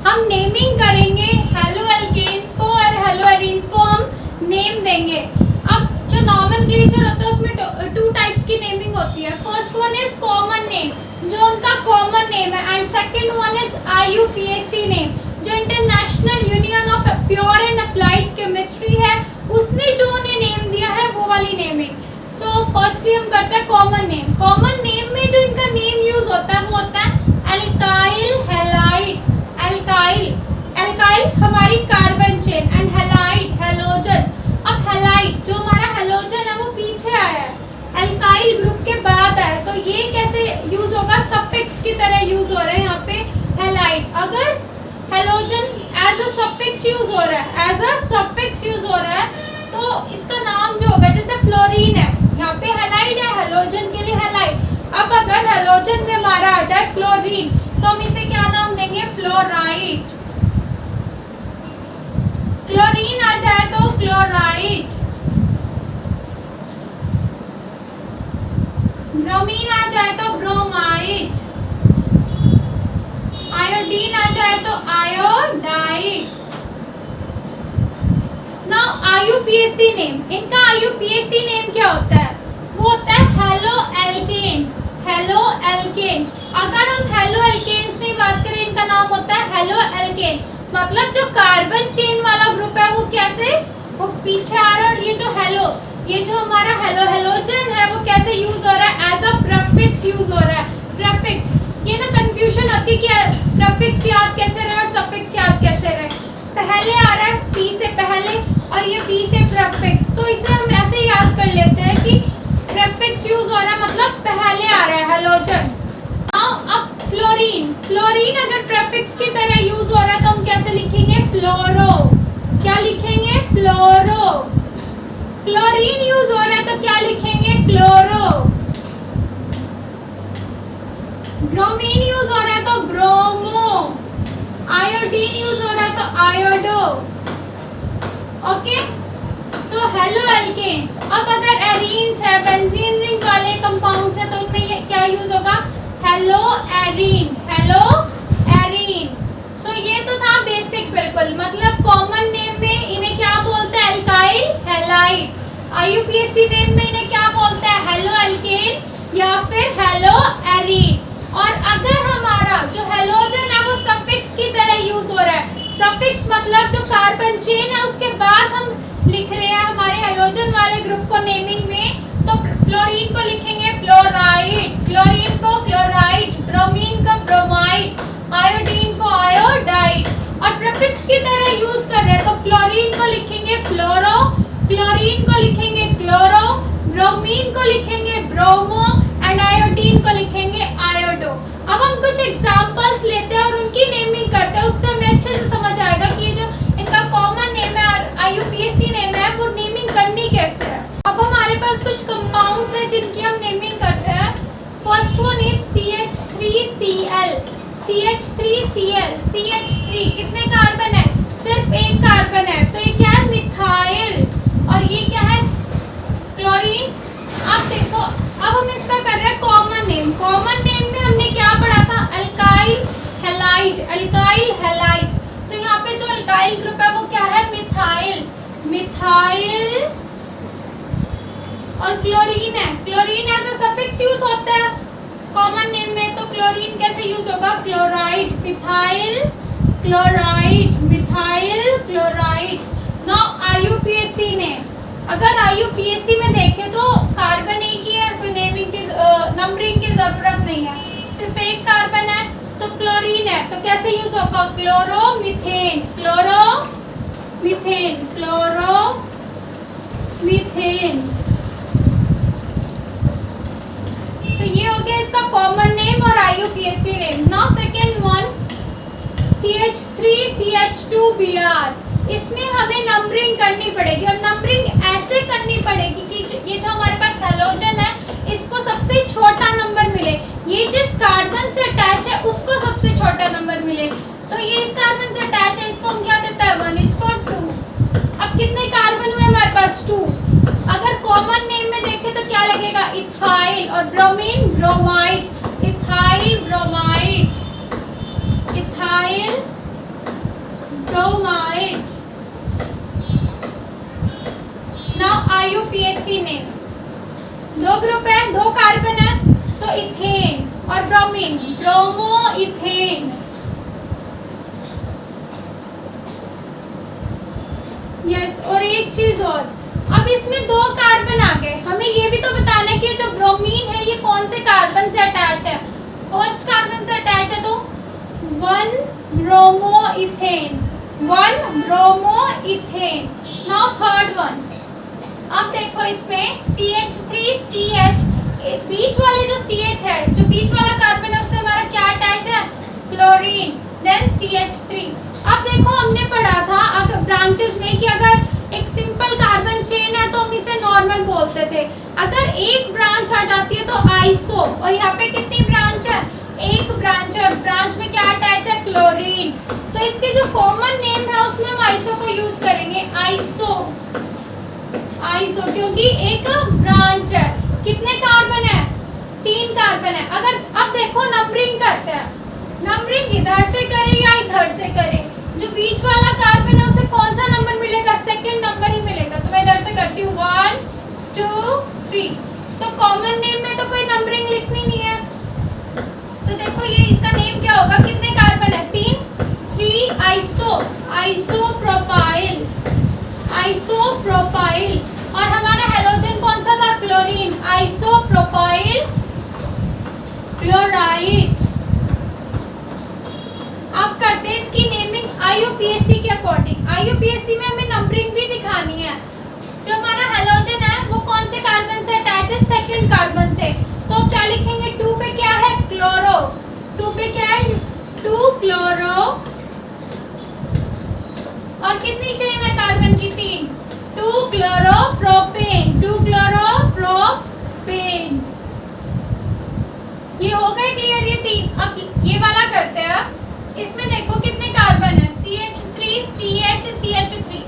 हम नेमिंग करेंगे halo alkanes को और हेलो एरीन्स को हम नेम देंगे। अब जो नॉमेनक्लेचर होता है उसमें टू टाइप्स की नेमिंग होती है। First one is common name, जो उनका कॉमन नेम है, and second one is IUPAC name, जो International Union of Pure and Applied Chemistry है उसने जो उन्हें नेम दिया है वो वाली नेमिंग। सो फर्स्टली हम करते हैं कॉमन नेम। कॉमन नेम में जो इनका नेम यूज होता है वो होता है एल्काइल हैलाइड। एल्काइल, एल्काइल हमारी carbon chain, and halide halogen. अब हैलाइड जो हमारा हैलोजन है वो पीछे आया है, एल्काइल ग्रुप के बाद आया, तो ये कैसे यूज होगा, सफिक्स की तरह यूज हो रहा है यहाँ पे हैलाइड। अगर halogen as a suffix use हो रहा है, एज अ सफिक्स यूज हो रहा है, तो इसका नाम जो होगा, जैसे फ्लोरीन है यहाँ पे हैलाइड है, हैलोजन के लिए हैलाइड। अब अगर हैलोजन में हमारा आ जाए फ्लोरीन तो हम इसे क्या नाम देंगे, फ्लोराइड। क्लोरीन आ जाए तो क्लोराइड, ब्रोमीन आ जाए तो ब्रोमाइड, आयोडीन आ जाए तो आयोडाइड। नाउ IUPAC नेम, इनका IUPAC नेम क्या होता है, वो होता है हेलो एल्केन। हेलो एल्केन, अगर हम हेलो एल्केन्स में बात करें इनका नाम होता है हेलो एल्केन। मतलब जो कार्बन चेन वाला ग्रुप है वो कैसे, वो पीछे आ रहा है, और ये जो हेलो, ये जो हमारा हेलो हैलोजन है वो कैसे यूज हो रहा है, एज अ प्रीफिक्स यूज हो रहा है। प्रीफिक्स, ये ना कंफ्यूजन होती है कि प्रीफिक्स याद कैसे रहे और सफिक्स याद कैसे रहे। पहले आ रहा है P से पहले और ये P से प्रीफिक्स, तो इसे हम ऐसे याद कर लेते हैं कि प्रीफिक्स यूज हो रहा है मतलब पहले आ रहा है हैलोजन। अब फ्लोरीन, फ्लोरीन अगर प्रीफिक्स की तरह यूज हो रहा है तो हम कैसे लिखेंगे, फ्लोरो। क्या लिखेंगे, फ्लोरो। फ्लोरीन यूज हो रहा है तो क्या लिखेंगे, फ्लोरो। ब्रोमीन यूज हो रहा है तो ब्रोमो। आयोडीन यूज हो रहा है तो iodo. Okay, so haloalkanes. अब अगर एरीन्स है, बेंजीन रिंग वाले कंपाउंड्स है, तो उनमें ये क्या यूज होगा, haloarene. Haloarene. So ये तो था बेसिक बिल्कुल, मतलब कॉमन नेम में इन्हें क्या बोलते हैं, एल्काइल हैलाइड। IUPAC नेम में इन्हें क्या बोलते हैं, हेलो एल्केन या फिर हेलो एरीन। और अगर हमारा जो हैलोजन है वो सफिक्स की तरह यूज हो रहा है, सफिक्स मतलब जो कार्बन चेन है उसके बाद हम लिख रहे हैं हमारे हैलोजन वाले ग्रुप को नेमिंग में, तो फ्लोरीन को लिखेंगे फ्लोराइड, क्लोरीन को क्लोराइड, ब्रोमीन को ब्रोमाइड, आयोडीन को आयोडाइड। और प्रीफिक्स की तरह यूज कर रहे हैं तो फ्लोरीन को लिखेंगे फ्लोरो, क्लोरीन को लिखेंगे क्लोरो, ब्रोमीन को लिखेंगे ब्रोमो, एंड आयोडीन को लिखेंगे आयोडो। अब हम कुछ एग्जांपल्स लेते हैं और उनकी नेमिंग करते हैं, उससे हमें अच्छे से समझ आएगा कि ये जो इनका कॉमन नेम है और IUPAC नेम है वो नेमिंग करनी कैसे है। अब हमारे पास कुछ कंपाउंड्स हैं जिनकी हम नेमिंग करते हैं। First one is CH3Cl। CH3Cl, CH3 कितने कार्बन है, सिर्फ एक कार्बन है, तो ये क्या है, मिथाइल। और ये क्या है, क्लोरीन। अब देखो, अब हम इसका कर रहे हैं कॉमन नेम। कॉमन नेम में हमने क्या पढ़ा था, अल्काइल हैलाइड। अल्काइल हैलाइड, तो यहाँ पे जो अल्काइल ग्रुप है वो क्या है, मिथाइल। मिथाइल और क्लोरीन है, chlorine as a suffix use होता है कॉमन नेम में, तो क्लोरीन कैसे यूज होगा, chloride. Methyl chloride, methyl chloride. Now IUPAC name, अगर IUPAC में देखें तो कार्बन एक ही है, कोई नेमिंग की नंबरिंग की जरूरत नहीं है, सिर्फ एक कार्बन है, तो क्लोरीन है, तो कैसे यूज होगा, क्लोरोमीथेन। Chloromethane, chloromethane. तो ये हो गया इसका कॉमन नेम और IUPAC name. Now second one, CH3CH2Br। इसमें हमें नंबरिंग करनी पड़ेगी, और नंबरिंग ऐसे करनी पड़ेगी कि ये जो हमारे पास हैलोजन है इसको सबसे छोटा नंबर मिले, ये जिस कार्बन से अटैच है उसको सबसे छोटा नंबर मिले। तो ये इस कार्बन से अटैच है, इसको हम क्या देता है, 1, इसको 2। अब कितने कार्बन हुए हमारे पास, 2। अगर कॉमन नेम में देखें तो क्या लगेगा, इथाइल, और bromine bromide, ethyl bromide, ethyl bromide. Now IUPAC name, दो ग्रुप है, दो कार्बन है, तो इथेन और ब्रोमीन, ब्रोमो इथेन। यस, और एक चीज और, अब इसमें दो कार्बन आ गए, हमें ये भी तो बताना है कि जो ब्रोमीन है ये कौन से कार्बन से अटैच है। फर्स्ट कार्बन से अटैच है तो 1 bromo ethane, 1 bromo ethane. Now third one, अब देखो इसमें CH3CH, बीच वाले जो CH है, जो बीच वाला कार्बन है उससे हमारा क्या अटैच है, क्लोरीन, देन CH3। अब देखो हमने पढ़ा था अगर ब्रांचेस में कि अगर एक सिंपल कार्बन चेन है तो हम इसे नॉर्मल बोलते थे, अगर एक ब्रांच आ जाती है तो आइसो, और यहाँ पे कितनी ब्रांच है, एक ब्रांच है, और ब्रांच में क्या अटैच है, क्लोरीन। तो इसके जो कॉमन नेम है उसमें हम आइसो को यूज करेंगे, आइसो, आइसो, क्योंकि एक ब्रांच है। कितने कार्बन है, 3 कार्बन है। अगर अब देखो नंबरिंग करते हैं, नंबरिंग इधर से करें या इधर से करें, जो बीच वाला कार्बन है उसे कौन सा नंबर मिलेगा, सेकंड नंबर ही मिलेगा। तो मैं इधर से करती हूँ 1 2 3, तो कॉमन नेम में तो कोई नंबरिंग लिखनी नहीं है, तो देखो ये इसका नेम क्या होगा, कितने कार्बन है, 3 आइसो, आइसोप्रोपाइल, आइसोप्रोपाइल। और हमारा हेलोजन कौन सा था, क्लोरीन, आइसोप्रोपाइल क्लोराइड। अब करते हैं इसकी नेमिंग IUPAC के अकॉर्डिंग। IUPAC में हमें नंबरिंग भी दिखानी है। जो हमारा हेलोजन है वो कौन से कार्बन से अटैच है, सेकंड कार्बन से, तो क्या लिखेंगे, 2 पे क्या है, क्लोरो, 2 पे क्या है, 2 क्लोरो, और कितनी चेन है कार्बन की, 3, 2 क्लोरो प्रोपेन, 2 क्लोरो प्रोपेन। ये हो गए क्लियर, ये 3। अब ये वाला करते हैं, इसमें देखो कितने कार्बन है, CH3 CH CH3,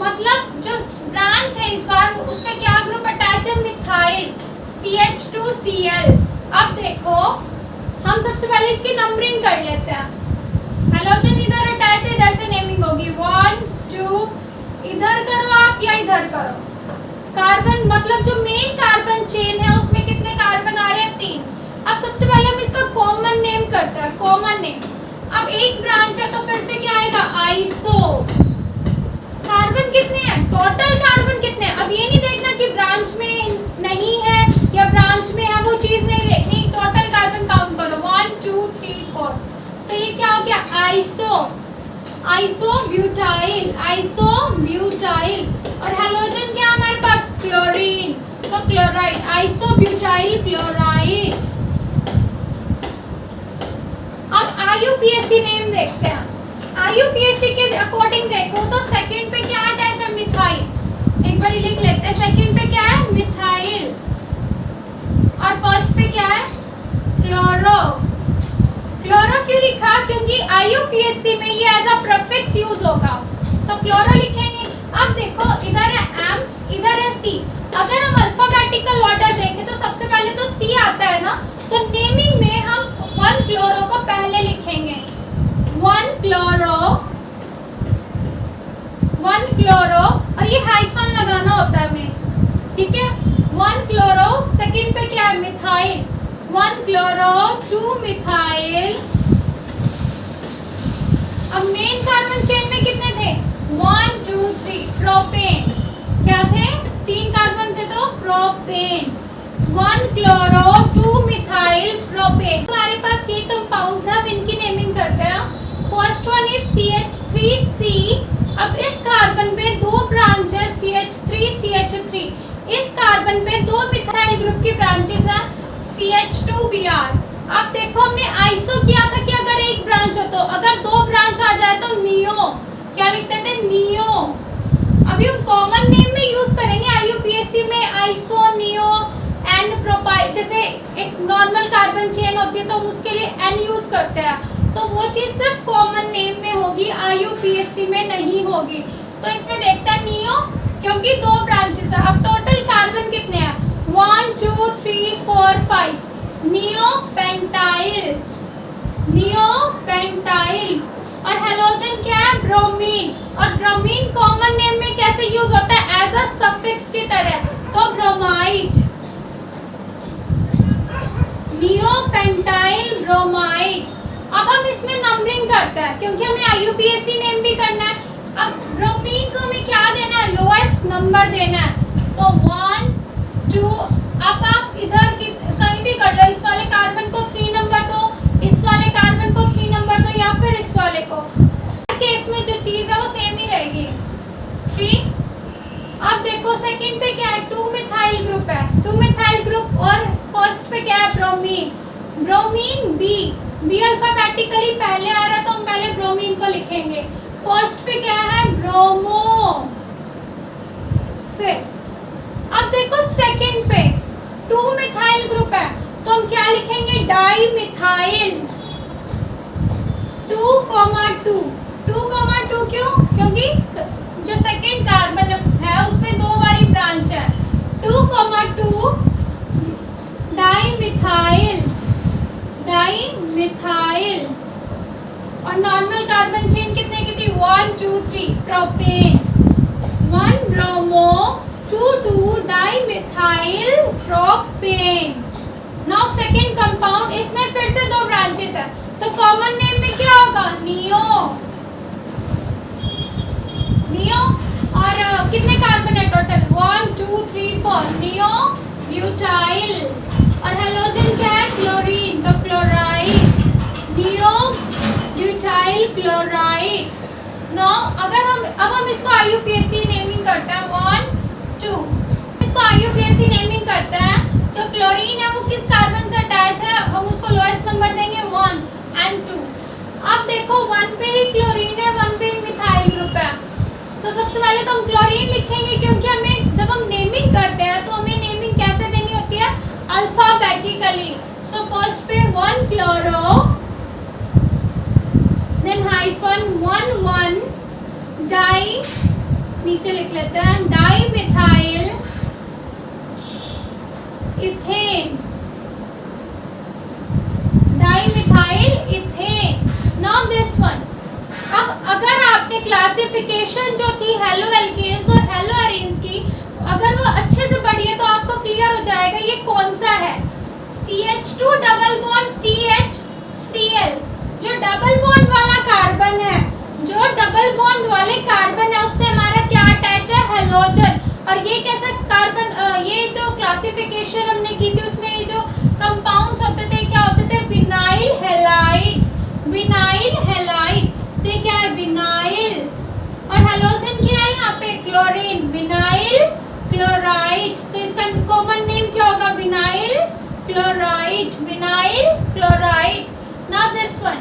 मतलब जो ब्रांच है इस बार उसमें क्या ग्रुप अटैच है, मिथाइल, CH2Cl। अब देखो हम सबसे पहले इसकी नंबरिंग कर लेते हैं, हेलोजन इधर अटैच है, इधर से नेमिंग होगी 1 2, इधर करो आप या इधर करो, कार्बन मतलब जो मेन कार्बन चेन है उसमें कितने कार्बन आ रहे हैं, 3। अब सबसे पहले हम इसका कॉमन नेम करते हैं, कॉमन नेम। अब एक ब्रांच है तो फिर से क्या आएगा, आइसो। कार्बन कितने हैं, टोटल कार्बन कितने हैं, अब ये नहीं देखना कि ब्रांच में नहीं है या ब्रांच में है, वो चीज नहीं देखनी, टोटल कार्बन काउंट करो 1 2 3 4। तो ये क्या हो गया, आइसो, आइसोब्यूटाइल, आइसोब्यूटाइल। और हेलोजन क्या हमारे पास, क्लोरीन, तो क्लोराइड, आइसोब्यूटाइल क्लोराइड। अब IUPAC नेम देखते हैं, IUPAC के अकॉर्डिंग देखो तो सेकंड पे क्या अटैच है, मिथाइल, एक बार लिख लेते हैं, सेकंड पे क्या है, मिथाइल, और फर्स्ट पे क्या है, क्लोरो। क्लोरो क्यों लिखा, क्योंकि IUPAC में ये एज अ प्रीफिक्स यूज होगा, तो क्लोरो लिखेंगे। अब देखो इधर है M, इधर है C, अगर हम अल्फाबेटिकल ऑर्डर देखें तो सबसे पहले तो C आता है ना, तो नेमिंग में हम 1 क्लोरो को पहले लिखेंगे, 1 क्लोरो, 1 क्लोरो, और ये हाइफन लगाना होता है हमें, ठीक है, 1 क्लोरो, सेकंड पे क्या है, मिथाइल, 1 क्लोरो 2 मिथाइल। अब मेन कार्बन चेन में कितने थे, 1 2 3, प्रोपेन, क्या थे, 3 कार्बन थे तो प्रोपेन, 1 क्लोरो 2 मिथाइल प्रोपेन। हमारे पास ये कंपाउंड्स हैं, अब इनकी नेमिंग करते हैं। First one is CH3C। अब इस कार्बन पे 2 ब्रांच है, CH3 CH3, इस कार्बन पे 2 मिथाइल ग्रुप की ब्रांचेस हैं, CH2Br। अब देखो हमने आइसो किया था कि अगर एक ब्रांच हो, तो अगर 2 ब्रांच आ जाए तो नियो, क्या लिखते थे, नियो। अभी हम कॉमन नेम में यूज करेंगे IUPAC में, आइसो, नियो, एंड प्रोपाइल। जैसे एक नॉर्मल कार्बन चेन होती है तो हम उसके लिए N यूज करते हैं, तो वो चीज सिर्फ कॉमन नेम में होगी, IUPAC में नहीं होगी। तो इसमें देखते हैं नियो, क्योंकि 2 ब्रांचेस है। अब टोटल कार्बन कितने हैं, 1 2 3 4 5, नियो पेंटाइल, नियो पेंटाइल। और हेलोजन क्या है, ब्रोमो और ब्रोमीन कॉमन नेम में कैसे यूज होता है? एज अ सफिक्स की तरह। तो ब्रोमाइड, नियोपेंटाइल ब्रोमाइड। अब हम इसमें नंबरिंग करते हैं क्योंकि हमें IUPAC नेम भी करना है। अब ब्रोमीन को हमें क्या देना है? लोएस्ट नंबर देना है। तो 1 2, अब आप इधर कहीं भी कर लो, इस वाले कार्बन को 3 नंबर दो, इस वाले कार्बन को 3 नंबर दो, या फिर इस वाले को। केस में जो चीज है वो सेम ही रहेगी। 3। अब देखो सेकंड पे क्या है? 2 मिथाइल ग्रुप है, 2 मिथाइल ग्रुप। और फर्स्ट पे क्या है? ब्रोमीन। ब्रोमीन बी अल्फाबेटिकली पहले आ रहा है तो हम पहले ब्रोमीन को लिखेंगे। फर्स्ट पे क्या है? ब्रोमो। फिर अब देखो सेकंड पे 2 मिथाइल ग्रुप है तो हम क्या लिखेंगे? Di methyl. 2,2 2,2 क्यों? क्योंकि जो सेकंड कार्बन है उसमें 2 बारी ब्रांच है। 2,2 डाई मिथाइल, डाई मिथाइल। और नॉर्मल कार्बन चेन कितने की थी? 1 2 3 propane. 1 bromo 2 di methyl propane. Now second compound, इसमें फिर से 2 ब्रांचेस है तो कॉमन नेम में क्या होगा? नियो। नियो। और कितने कार्बन है टोटल? 1 2 3 4 neo butyl. और हेलोजन क्या है? क्लोरीन, तो chloride, neo butyl chloride. Now अगर हम इसको IUPAC नेमिंग करते हैं 1 2, इसको IUPAC नेमिंग करते हैं। जो क्लोरीन है वो किस कार्बन से अटैच है? हम उसको लोएस्ट नंबर देंगे 1 and 2। अब देखो 1 पे ही क्लोरीन है, 1 पे ही मिथाइल ग्रुप है, तो सबसे पहले तो हम क्लोरीन लिखेंगे क्योंकि हमें जब हम नेमिंग करते हैं तो हमें नेमिंग कैसे देनी होती है? अल्फाबेटिकली। सो फर्स्ट पे 1 क्लोरो, देन हाइफन 1 डाई, नीचे लिख लेते हैं di methyl ethane, di methyl ethane. Now this one. अब अगर आपने क्लासिफिकेशन जो थी हेलो एल्केन्स और हेलो एरीन्स की अगर वो अच्छे से पढ़ी है तो आपको क्लियर हो जाएगा ये कौन सा है। CH2 डबल बॉन्ड CHCl, जो डबल बॉन्ड वाला कार्बन है, जो डबल बॉन्ड वाले कार्बन है उससे हमारा क्या अटैच है? हेलोजन। और ये कैसा कार्बन, ये जो क्लासिफिकेशन हमने की थी उसमें ये जो कंपाउंड्स होते थे क्या होते थे? Vinyl halide, vinyl halide. तो ये क्या है? विनाइल। और हेलोजन क्या है यहाँ पे? Chlorine, vinyl chloride. तो इसका कॉमन नेम क्या होगा? Vinyl chloride, vinyl chloride. Now this one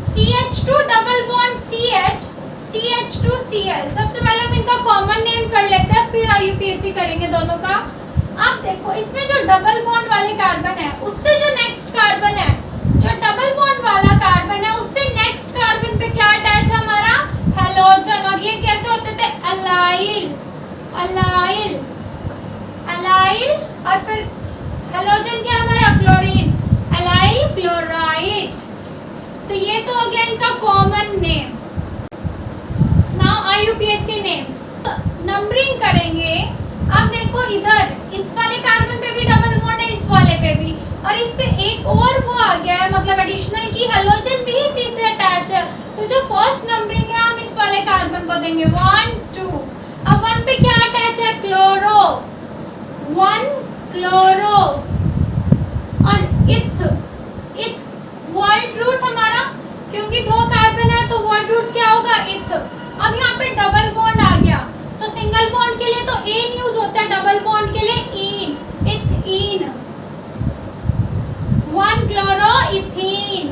CH2 double bond CH CH2Cl। सबसे पहले हम इनका कॉमन नेम कर लेते हैं फिर IUPAC करेंगे दोनों का। अब देखो इसमें जो डबल बॉन्ड वाले कार्बन है उससे जो नेक्स्ट कार्बन है, जो डबल बॉन्ड वाला कार्बन है उससे नेक्स्ट कार्बन पे क्या अटैच है? हमारा हेलोजन। और ये कैसे होते थे? Allyl, allyl, allyl. और फिर हेलोजन क्या हमारा? Chlorine, allyl chloride. तो ये तो हो गया इनका common name. Now IUPAC name numbering करेंगे। अब देखो इधर इस वाले कार्बन पे भी डबल बॉन्ड है, इस वाले पे भी, और इस पे एक और वो आ गया है मतलब एडिशनल की हेलोजन भी इसी से अटैच है। तो जो फर्स्ट नंबरिंग है हम इस वाले कार्बन को देंगे 1 2। अब 1 पे क्या अटैच है? Chloro, 1 chloro. और इथ, इथ वर्ल्ड रूट हमारा, क्योंकि 2 कार्बन है तो वर्ल्ड रूट क्या होगा? इथ। अब यहाँ पे डबल बॉन्ड आ गया तो सिंगल बॉन्ड के लिए तो एन यूज होता है, डबल बॉन्ड के लिए ene, ethene, 1 chloro ethene.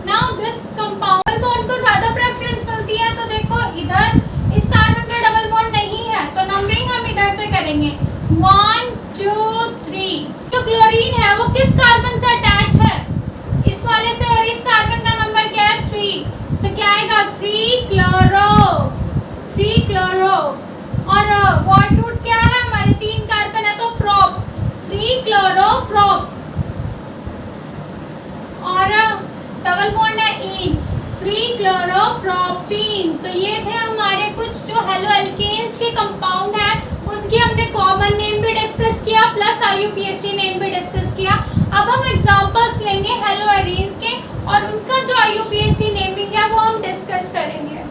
Now this compound bond को ज्यादा प्रेफरेंस मिलती है तो देखो इधर इस कार्बन पे डबल बॉन्ड नहीं है तो नंबरिंग हम इधर से करेंगे 1 2 3। तो क्लोरीन है वो किस कार्बन से अटैच है? इस वाले से। और इस कार्बन का नंबर क्या है? 3। तो क्या आएगा? 3 क्लोरो, 3 क्लोरो। और वॉल्ट रूट क्या है? हमारे 3 कार्बन है तो प्रोप, 3 क्लोरो प्रोप। और डबल बॉन्ड है इन, 3 क्लोरो प्रोपीन। तो ये थे हमारे कुछ जो हेलो एल्केन्स के कंपाउंड है उनकी हमने कॉमन नेम भी डिस्कस किया प्लस IUPAC नेम भी डिस्कस किया। अब हम एग्जांपल्स लेंगे हेलो एरीन्स के और उनका जो IUPAC नेमिंग है वो हम डिस्कस करेंगे।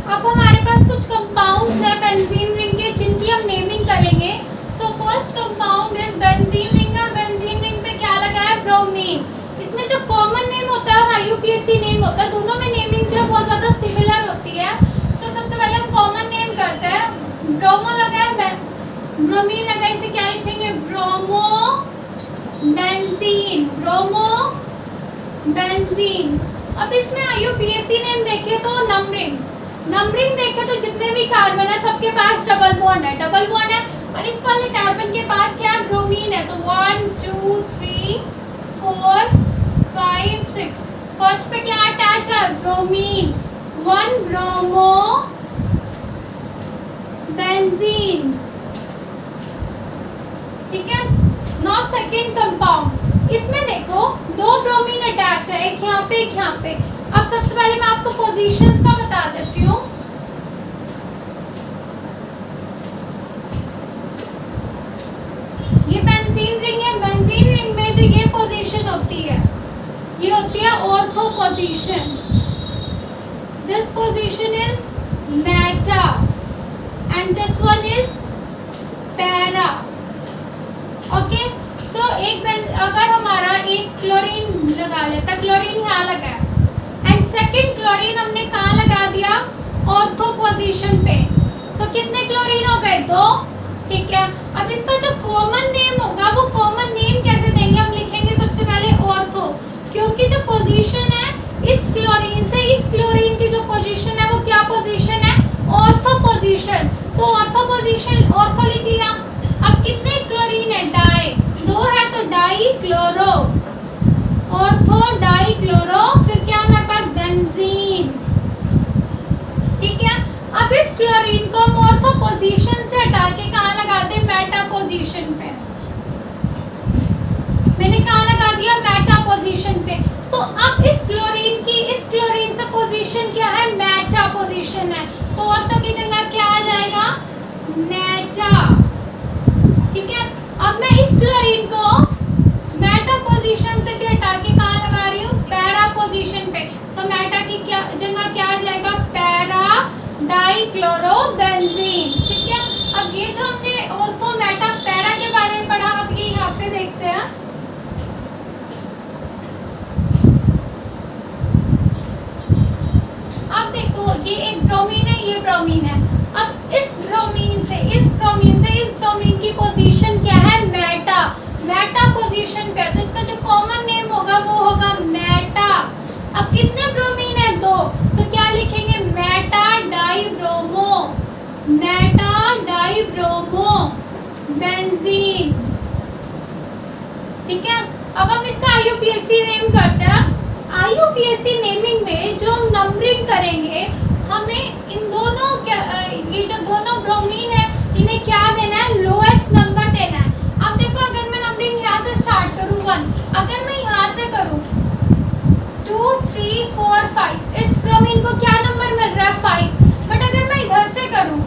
अब हमारे पास कुछ कंपाउंड्स है बेंजीन रिंग के जिनकी हम नेमिंग करेंगे। So first compound is benzene ring और बेंजीन रिंग पे क्या लगा है ब्रोमीन। इसमें जो कॉमन नेम होता है और IUPAC नेम होता है दोनों में नेमिंग जो है बहुत ज़्यादा सिमिलर होती है। सो सबसे पहले हम कॉमन नेम करते हैं। ब्रोमो लगा है, ब्रोमीन लगा है, इसे क्या लिखेंगे ब्रोमो बेंजीन, ब्रोमो बेंजीन। अब इसमें IUPAC नेम देखें तो नंबरिंग, नंबरिंग देखें तो जितने भी कार्बन है सबके पास डबल बॉन्ड है, डबल बॉन्ड है और इस वाले कार्बन के पास क्या है ब्रोमीन है। तो 1 2 3 4 5 6 फर्स्ट पे क्या अटैच है ब्रोमीन, 1 ब्रोमो बेंजीन, ठीक है। नाउ सेकंड कंपाउंड, इसमें देखो दो ब्रोमीन अटैच है, एक यहाँ पे एक यहाँ पे। अब सबसे पहले मैं आपको पोजीशंस का बता देती हूँ। ये बेंजीन रिंग है, बेंजीन रिंग में जो ये पोजीशन होती है ये होती है ortho position. This position is Meta and this one is para. Okay so अगर हमारा एक क्लोरीन लगा लेता, क्लोरीन यहाँ लगा है एंड सेकंड क्लोरीन हमने कहाँ लगा दिया ऑर्थो पोजीशन पे, तो कितने क्लोरीन हो गए 2, ठीक है। अब इसका जो कॉमन नेम होगा वो कॉमन नेम कैसे देंगे, हम लिखेंगे सबसे पहले ऑर्थो, क्योंकि जो पोजीशन है इस क्लोरीन से इस क्लोरीन की जो पोजीशन है वो क्या पोजीशन है ऑर्थो पोजीशन। तो ऑर्थो पोजीशन ऑर्थो लिख लिया। अब कितने क्लोरीन है डाई, 2 है तो die chloro, ortho di chloro, फिर क्या हमारे पास बेंजीन, ठीक है। अब इस क्लोरीन को हम ऑर्थो पोजीशन से हटा के कहाँ लगा दे मेटा पोजीशन पे, मैंने कहाँ लगा दिया मेटा पोजीशन पे। तो अब इस क्लोरीन से पोजीशन क्या है मेटा पोजीशन है, तो ऑर्थो की जगह क्या आ जाएगा मेटा, ठीक है। अब मैं इस क्लोरीन को मेटा पोजीशन से भी हटा के कहाँ लगा रही हूँ पैरा पोजीशन पे, तो मेटा की क्या जगह क्या आ जाएगा पैरा डाई क्लोरो बेंजीन, ठीक है। अब ये जो हमने ऑर्थो मेटा पैरा के बारे में पढ़ा, अब ये यहाँ पे देखते हैं। अब देखो ये एक ब्रोमीन है, ये ब्रोमीन है। अब इस ब्रोमीन से इस ब्रोमीन की पोजीशन क्या है मेटा, मेटा पोजीशन पे, तो इसका जो कॉमन नेम होगा वो होगा मेटा। अब कितने ब्रोमीन है 2, तो क्या लिखेंगे Meta die bromo, Meta die bromo benzene, ठीक है। अब हम इसका IUPAC नेम करते हैं। IUPAC नेमिंग में जो हम नंबरिंग करेंगे हमें इन दोनों ये जो दोनों ब्रोमीन है इन्हें क्या देना है लोएस्ट नंबर देना है। अब देखो अगर मैं नंबरिंग यहाँ से स्टार्ट करूँ 1, अगर मैं यहाँ से करूँ 2 3 4 5, इस ब्रोमीन को क्या नंबर मिल रहा है 5, बट अगर मैं इधर से करूँ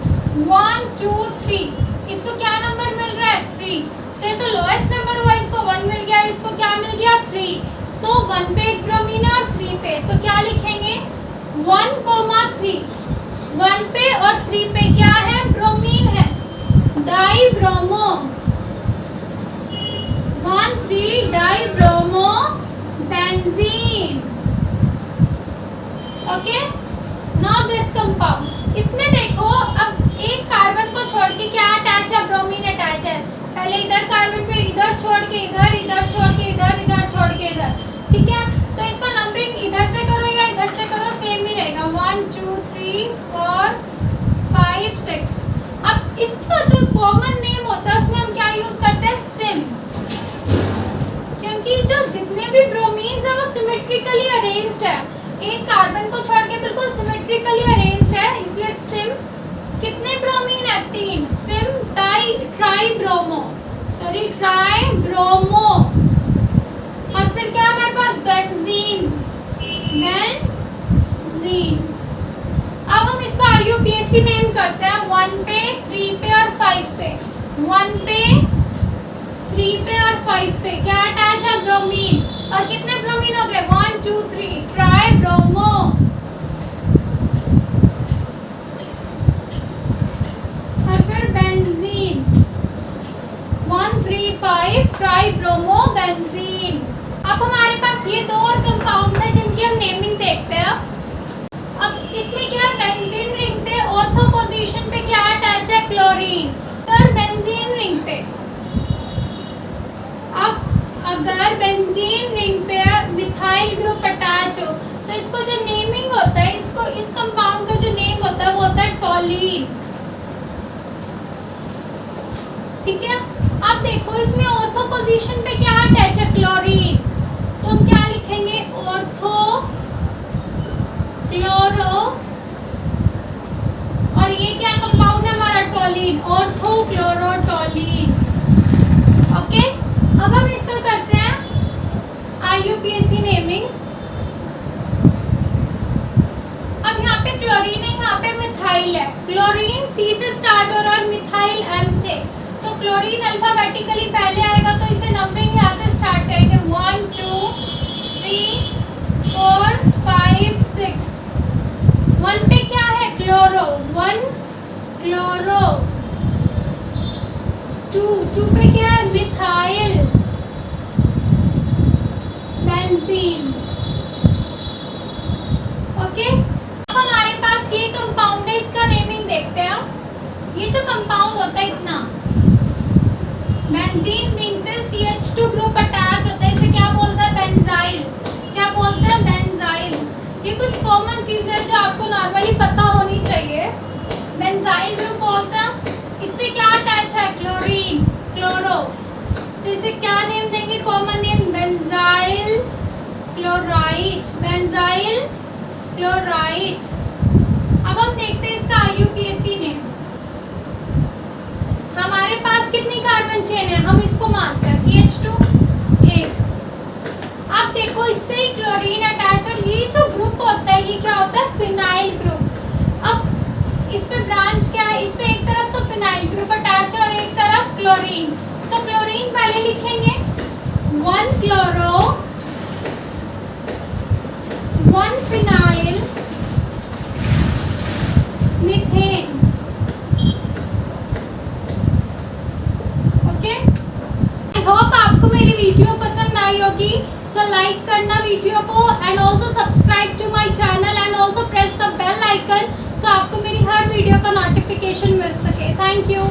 1 2 3, इसको क्या नंबर मिल रहा है 3, तो ये तो लोएस्ट नंबर हुआ, इसको 1 मिल गया, इसको क्या मिल गया 3, तो 1 पे एक ब्रोमीन है और 3 पे, तो क्या लिखेंगे 1,3, 1 पे और 3 पे क्या है ब्रोमीन है die bromo, 1 3 die bromo benzene. Okay now this compound, इसमें देखो अब एक कार्बन को छोड़ के क्या अटैच है ब्रोमीन अटैच है, पहले इधर कार्बन पे इधर छोड़ के इधर, इधर छोड़ के इधर, इधर छोड़ के इधर, ठीक है। तो इसको नंबरिंग इधर से करो या इधर से करो सेम ही रहेगा 1 2 3 4 5 6। अब इसका जो कॉमन नेम होता है उसमें हम क्या यूज करते हैं सिम, क्योंकि जो जितने भी ब्रोमीन्स है वो सिमेट्रिकली अरेंज्ड है, एक कार्बन को छोड़ के बिल्कुल सिमेट्रिकली अरेंज्ड है, इसलिए सिम कितने ब्रोमीन है 3, SIM try bromo, sorry try bromo, और फिर क्या हमारे पास बेंजीन, बेंजीन। अब हम इसका IUPAC नेम करते हैं 1 पे, 3 पे और 5 पे। 1 पे, 3 पे और 5 पे क्या अटैच है? ब्रोमीन। और कितने ब्रोमीन हो गए? 1 2 3, ट्राई ब्रोमो। और फिर बेंजीन 1 3 5, ट्राई ब्रोमो बेंजीन। अब हमारे पास ये दो और कंपाउंड है जिनकी हम नेमिंग देखते हैं। अब इसमें क्या है? बेंजीन रिंग पे ऑर्थो पोजीशन पे क्या अटैच है? क्लोरीन। अगर बेंजीन रिंग पे मिथाइल ग्रुप अटैच हो तो इसको जो नेमिंग होता है, इसको इस कंपाउंड का जो नेम होता है वो होता है टॉलीन। ठीक है। अब देखो इसमें ऑर्थो पोजीशन पे क्या अटैच है? क्लोरीन। तो हम क्या लिखेंगे? ऑर्थो क्लोरो, और ये क्या कंपाउंड है हमारा? Toluene. Ortho chloro toluene. Okay. अब हम इसका करते हैं IUPAC नेमिंग। अब यहाँ पे क्लोरीन है, यहाँ पे मिथाइल है। क्लोरीन C से स्टार्ट हो रहा है और मिथाइल M से, तो क्लोरीन अल्फाबेटिकली पहले आएगा तो इसे नंबरिंग यहाँ से स्टार्ट करेंगे 1 2 3 4 5 6। 1 पे क्या है? क्लोरो। 1 क्लोरो। 2 पे क्या है? Methyl benzene. ओके। अब हमारे पास ये कंपाउंड है, इसका नेमिंग देखते हैं। ये जो कंपाउंड होता है इतना, बेंजीन रिंग से CH2 ग्रुप अटैच होता है, इसे क्या बोलते हैं? बेंजाइल। क्या बोलते हैं? बेंजाइल। ये कुछ कॉमन चीज है जो आपको नॉर्मली पता होनी चाहिए। बेंजाइल ग्रुप बोलते हैं। इससे क्या अटैच है? Chlorine, chloro. तो इसे क्या नेम देंगे? Common name benzyl chloride. Benzyl chloride. अब हम देखते हैं इसका IUPAC नेम। हमारे पास कितनी कार्बन चेन है? हम इसको मानते हैं CH2 एक। अब देखो इससे ही क्लोरीन अटैच, और ये जो ग्रुप होता है ये क्या होता है? Phenyl group. अब इस पे ब्रांच क्या है? इस पे एक तरफ तो फिनाइल ग्रुप अटैच है और एक तरफ क्लोरीन। तो क्लोरीन पहले लिखेंगे 1 chloro 1 phenyl methane. Okay. I hope आपको मेरी वीडियो पसंद आई होगी। सो लाइक करना वीडियो को, and also subscribe to my channel, and also press the bell icon so आपको मेरी हर वीडियो का नोटिफिकेशन मिल सके। Thank you.